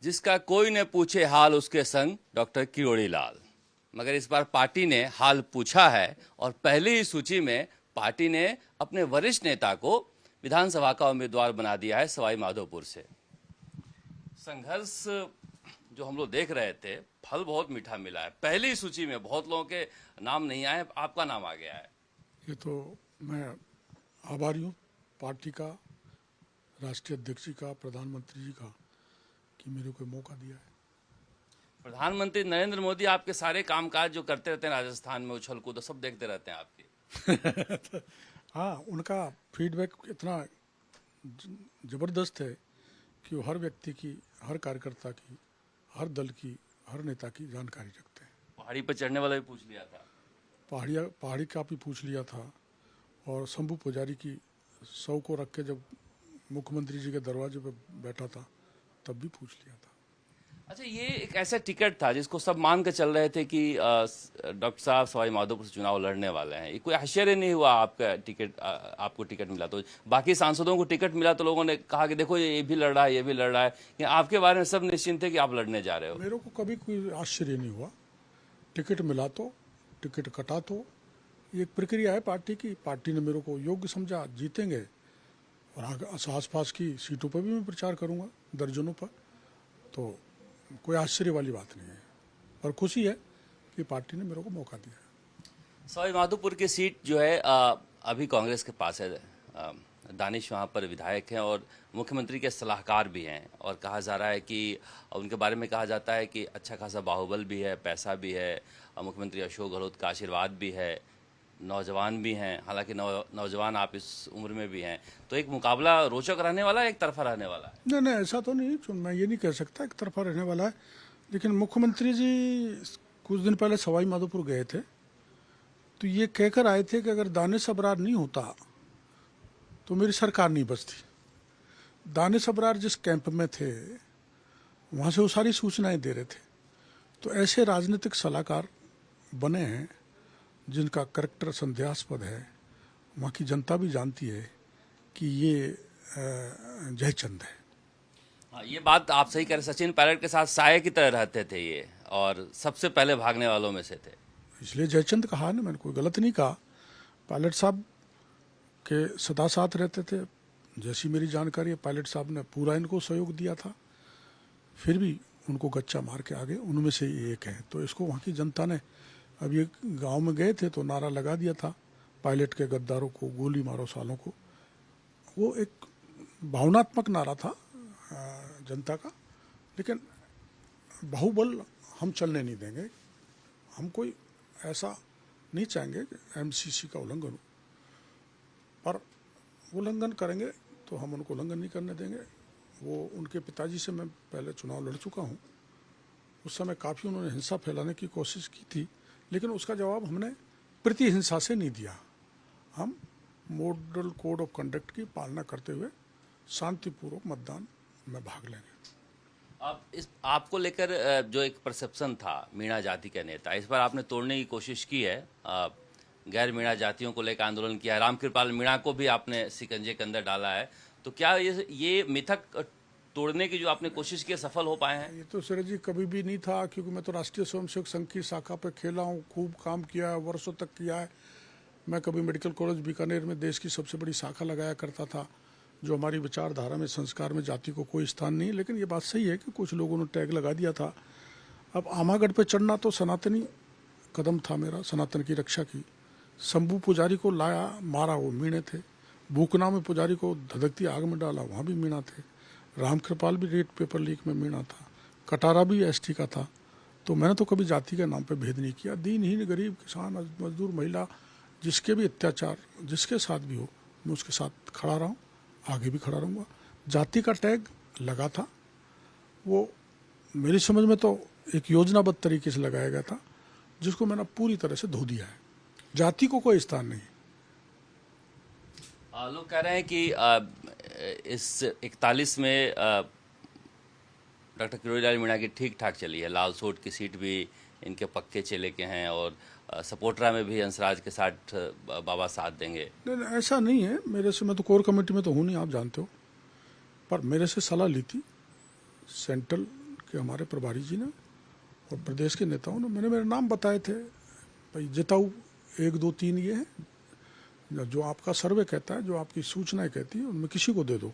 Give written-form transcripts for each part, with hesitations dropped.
जिसका कोई न पूछे हाल उसके संग डॉक्टर किरोड़ी लाल। मगर इस बार पार्टी ने हाल पूछा है और पहली ही सूची में पार्टी ने अपने वरिष्ठ नेता को विधानसभा का उम्मीदवार बना दिया है सवाई माधोपुर से। संघर्ष जो हम लोग देख रहे थे, फल बहुत मीठा मिला है। पहली सूची में बहुत लोगों के नाम नहीं आए, आपका नाम आ गया है। ये तो मैं आभारी हूँ पार्टी का, राष्ट्रीय अध्यक्ष जी का, प्रधानमंत्री जी का कि मेरे को मौका दिया है। प्रधानमंत्री नरेंद्र मोदी आपके सारे कामकाज जो करते रहते हैं राजस्थान में, उछल कूद सब देखते रहते हैं आपकी। हाँ, उनका फीडबैक इतना जबरदस्त है कि वो हर व्यक्ति की, हर कार्यकर्ता की, हर दल की, हर नेता की जानकारी रखते हैं। पहाड़ी पर चढ़ने वाला भी पूछ लिया था, पहाड़ी का भी पूछ लिया था, और शंभू पुजारी की 100 को रख के जब मुख्यमंत्री जी के दरवाजे पे बैठा था तब भी पूछ लिया था। अच्छा, ये एक ऐसा टिकट था जिसको सब मान के चल रहे थे कि डॉक्टर साहब सवाई माधोपुर से चुनाव लड़ने वाले हैं। ये कोई आश्चर्य नहीं हुआ आपका टिकट, आपको टिकट मिला तो? बाकी सांसदों को टिकट मिला तो लोगों ने कहा कि देखो ये भी लड़ रहा है, ये भी लड़ रहा है, या आपके बारे में सब निश्चिंत थे कि आप लड़ने जा रहे हो? मेरे को कभी कोई आश्चर्य नहीं हुआ। टिकट मिला तो, टिकट कटा तो, ये एक प्रक्रिया है पार्टी की। पार्टी ने मेरे को योग्य समझा, जीतेंगे, और आसपास की सीटों पर भी मैं प्रचार करूंगा, दर्जनों पर। तो कोई आश्चर्य वाली बात नहीं है, और खुशी है कि पार्टी ने मेरे को मौका दिया है। सवाई माधोपुर की सीट जो है अभी कांग्रेस के पास है। दानिश वहाँ पर विधायक हैं और मुख्यमंत्री के सलाहकार भी हैं, और कहा जा रहा है कि उनके बारे में कहा जाता है कि अच्छा खासा बाहुबल भी है, पैसा भी है, मुख्यमंत्री अशोक गहलोत का आशीर्वाद भी है, नौजवान भी हैं। हालांकि नौजवान आप इस उम्र में भी हैं, तो एक मुकाबला रोचक रहने वाला है, एक तरफा रहने वाला है? नहीं नहीं, ऐसा तो नहीं, मैं ये नहीं कह सकता एक तरफा रहने वाला है। लेकिन मुख्यमंत्री जी कुछ दिन पहले सवाई माधोपुर गए थे, तो ये कहकर आए थे कि अगर दानिश अबरार नहीं होता तो मेरी सरकार नहीं बचती। दानिश अबरार जिस कैंप में थे वहाँ से वो सारी सूचनाएं दे रहे थे। तो ऐसे राजनीतिक सलाहकार बने हैं जिनका करैक्टर संदेहास्पद है। वहाँ की जनता भी जानती है कि ये जयचंद है। हाँ, ये बात आप सही कह रहे। सचिन पायलट के साथ साये की तरह रहते थे ये, और सबसे पहले भागने वालों में से थे, इसलिए जयचंद कहा ना, मैंने कोई गलत नहीं कहा। पायलट साहब के सदा साथ रहते थे। जैसी मेरी जानकारी है, पायलट साहब ने पूरा इनको सहयोग दिया था, फिर भी उनको गच्चा मार के आगे उनमें से एक है। तो इसको वहाँ की जनता ने, अब ये गांव में गए थे तो नारा लगा दिया था, पायलट के गद्दारों को गोली मारो सालों को। वो एक भावनात्मक नारा था जनता का। लेकिन बाहुबल हम चलने नहीं देंगे। हम कोई ऐसा नहीं चाहेंगे कि एमसीसी का उल्लंघन हो, पर उल्लंघन करेंगे तो हम उनको उल्लंघन नहीं करने देंगे। वो उनके पिताजी से मैं पहले चुनाव लड़ चुका हूँ। उस समय काफ़ी उन्होंने हिंसा फैलाने की कोशिश की थी, लेकिन उसका जवाब हमने प्रतिहिंसा से नहीं दिया। हम मॉडल कोड ऑफ कंडक्ट की पालना करते हुए शांतिपूर्वक मतदान में भाग लेंगे। अब इस आपको लेकर जो एक परसेप्शन था मीणा जाति के नेता, इस बार आपने तोड़ने की कोशिश की है। गैर मीणा जातियों को लेकर आंदोलन किया है। रामकृपाल मीणा को भी आपने शिकंजे के अंदर डाला है। तो क्या ये मिथक तोड़ने की जो आपने कोशिश की सफल हो पाए हैं? ये तो सूरज जी कभी भी नहीं था, क्योंकि मैं तो राष्ट्रीय स्वयंसेवक संघ की शाखा पे खेला हूँ, खूब काम किया है, वर्षों तक किया है। मैं कभी मेडिकल कॉलेज बीकानेर में देश की सबसे बड़ी शाखा लगाया करता था। जो हमारी विचारधारा में, संस्कार में जाति को कोई स्थान नहीं। लेकिन ये बात सही है कि कुछ लोगों ने टैग लगा दिया था। अब आमागढ़ पे चढ़ना तो सनातनी कदम था मेरा, सनातन की रक्षा की। शंभू पुजारी को लाया, मारा, वो मीणे थे। भूकना में पुजारी को धधकती आग में डाला, वहाँ भी मीणा थे। रामकृपाल भी रेट पेपर लीक में मीणा था। कटारा भी एसटी का था। तो मैंने तो कभी जाति के नाम पे भेद नहीं किया। दीनहीन, गरीब, किसान, मजदूर, महिला, जिसके भी अत्याचार जिसके साथ भी हो, मैं उसके साथ खड़ा रहा हूँ, आगे भी खड़ा रहूँगा। जाति का टैग लगा था, वो मेरी समझ में तो एक योजनाबद्ध तरीके से लगाया गया था, जिसको मैंने पूरी तरह से धो दिया है। जाति को कोई स्थान नहीं। लोग कह रहे हैं कि इस 41 में डॉक्टर किरोड़ी लाल मीणा की ठीक ठाक चली है। लालसोट की सीट भी इनके पक्के चले के हैं, और सपोटरा में भी हंसराज के साथ बाबा साथ देंगे। नहीं, ऐसा नहीं है। मेरे से, मैं तो कोर कमेटी में तो हूँ नहीं, आप जानते हो, पर मेरे से सलाह ली थी सेंट्रल कि हमारे प्रभारी जी ने और प्रदेश के नेताओं ने मैंने मेरे नाम बताए थे, भाई जिताऊ 1 2 3 ये हैं, जो आपका सर्वे कहता है, जो आपकी सूचनाएं कहती है, उनमें किसी को दे दो।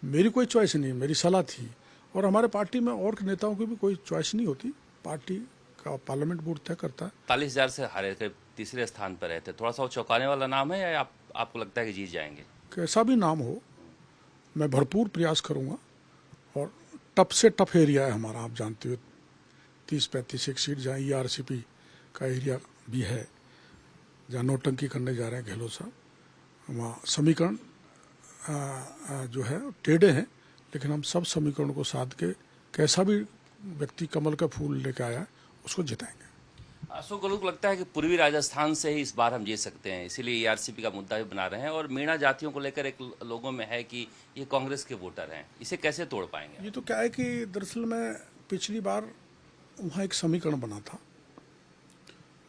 मेरी कोई चॉइस नहीं, मेरी सलाह थी। और हमारे पार्टी में और नेताओं की भी कोई चॉइस नहीं होती, पार्टी का पार्लियामेंट बोर्ड तय करता है। 40,000 से हारे थे, तीसरे स्थान पर रहते, थोड़ा सा वो चौंकाने वाला नाम है या आपको लगता है कि जीत जाएंगे? कैसा भी नाम हो, मैं भरपूर प्रयास करूंगा। और टफ से टफ एरिया है हमारा, आप जानते हो, 30-35 एक सीट जहाँ ERCP का एरिया भी है, जहाँ नौटंकी करने जा रहे हैं गहलोत साहब, वहाँ समीकरण जो है टेढ़े हैं, लेकिन हम सब समीकरण को साध के कैसा भी व्यक्ति कमल का फूल लेकर आया उसको जिताएंगे। अशोक गहलोत को लगता है कि पूर्वी राजस्थान से ही इस बार हम जीत सकते हैं, इसीलिए ERCP का मुद्दा भी बना रहे हैं। और मीणा जातियों को लेकर एक लोगों में है कि ये कांग्रेस के वोटर हैं, इसे कैसे तोड़ पाएंगे? ये तो क्या है कि दरअसल में पिछली बार वहाँ एक समीकरण बना था,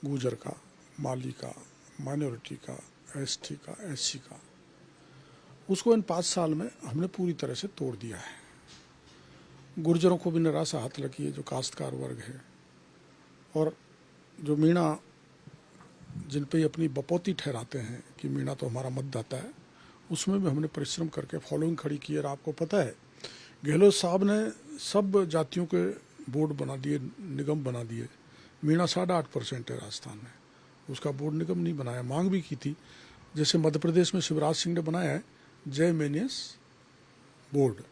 गुर्जर का, माली का, माइनॉरिटी का, ST का, SC का। उसको इन 5 साल में हमने पूरी तरह से तोड़ दिया है। गुर्जरों को भी निराशा हाथ लगी है, जो काश्तकार वर्ग है, और जो मीणा जिन पे अपनी बपौती ठहराते हैं कि मीणा तो हमारा मतदाता है, उसमें भी हमने परिश्रम करके फॉलोइंग खड़ी की। और आपको पता है, गहलोत साहब ने सब जातियों के बोर्ड बना दिए, निगम बना दिए। मीणा 8.5% है राजस्थान में, उसका बोर्ड निगम नहीं बनाया। मांग भी की थी, जैसे मध्य प्रदेश में शिवराज सिंह ने बनाया है जय मेनियस बोर्ड,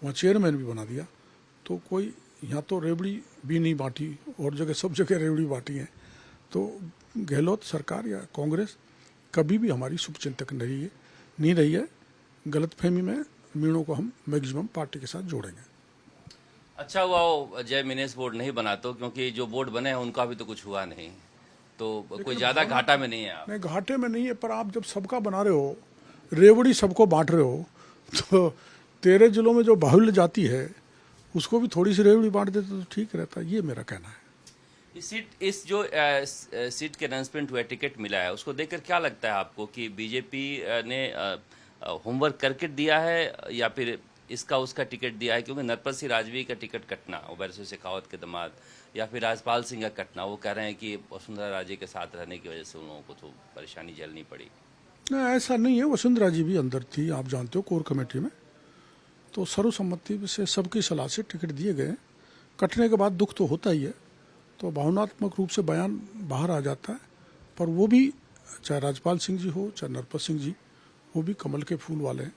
वहाँ चेयरमैन भी बना दिया। तो कोई यहाँ तो रेवड़ी भी नहीं बांटी, और जगह सब जगह रेवड़ी बांटी है। तो गहलोत सरकार या कांग्रेस कभी भी हमारी शुभचिंतक नहीं रही है। गलतफहमी में मीणों को हम मैक्सिमम पार्टी के साथ जोड़ेंगे। अच्छा हुआ वो जय मिनेस बोर्ड नहीं बना, तो क्योंकि जो बोर्ड बने हैं उनका भी तो कुछ हुआ नहीं, तो कोई ज्यादा घाटा में नहीं है आप। नहीं, घाटे में नहीं है, पर आप जब सबका बना रहे हो, रेवड़ी सबको बांट रहे हो, तो 13 जिलों में जो बाहुल्य जाति है उसको भी थोड़ी सी रेवड़ी बांट देते तो ठीक रहता, ये मेरा कहना है। इस जो सीट के अनाउंसमेंट हुआ, टिकट मिला है, उसको देखकर क्या लगता है आपको कि बीजेपी ने होमवर्क करके दिया है या फिर इसका उसका टिकट दिया है? क्योंकि नरपत सिंह राजवी का टिकट कटना, ओवैसी शेखावत के दामाद, या फिर राजपाल सिंह का कटना, वो कह रहे हैं कि वसुंधरा राजे के साथ रहने की वजह से उन लोगों को तो परेशानी झेलनी पड़ी। नहीं, ऐसा नहीं है। वसुंधरा जी भी अंदर थी, आप जानते हो, कोर कमेटी में। तो सर्वसम्मति से सबकी सलाह से टिकट दिए गए। कटने के बाद दुख तो होता ही है, तो भावनात्मक रूप से बयान बाहर आ जाता है। पर वो भी, चाहे राजपाल सिंह जी हो, चाहे नरपत सिंह जी, वो भी कमल के फूल वाले हैं।